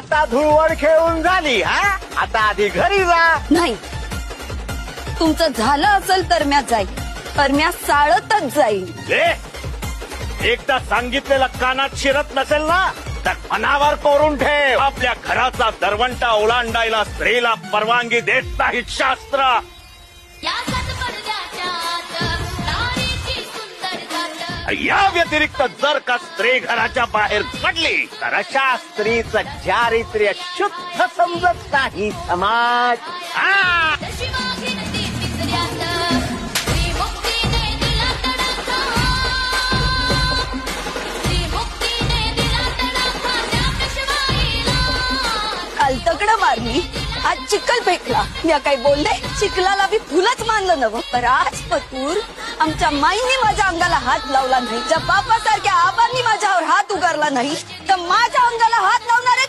आता धुळवड खेळून झाली हा, आता आधी घरी जा. नाही, तुमचं झालं असेल तर म्या जाईल, तर म्या साळतच जाईल. एकदा सांगितलेलं कानात शिरत नसेल ना तर मनावर कोरून ठेव. आपल्या घराचा दरवंटा ओलांडायला स्त्रीला परवानगी देत नाहीत शास्त्र. या व्यतिरिक्त जर का स्त्री घराच्या बाहेर पडली तर अशा स्त्रीचं चारित्र्य शुद्ध समजत नाही समाज. हा. काल तकडं मारली, आज चिखल फेकला. मी काय बोलले, चिखलाला बी फुलच मानलं नवं. तर आज पतूर आमच्या माईने माझ्या अंगाला हात लावला नाही, ज्या बापासारख्या आबांनी माझ्यावर हात उगारला नाही, तर माझ्या अंगाला हात लावणारे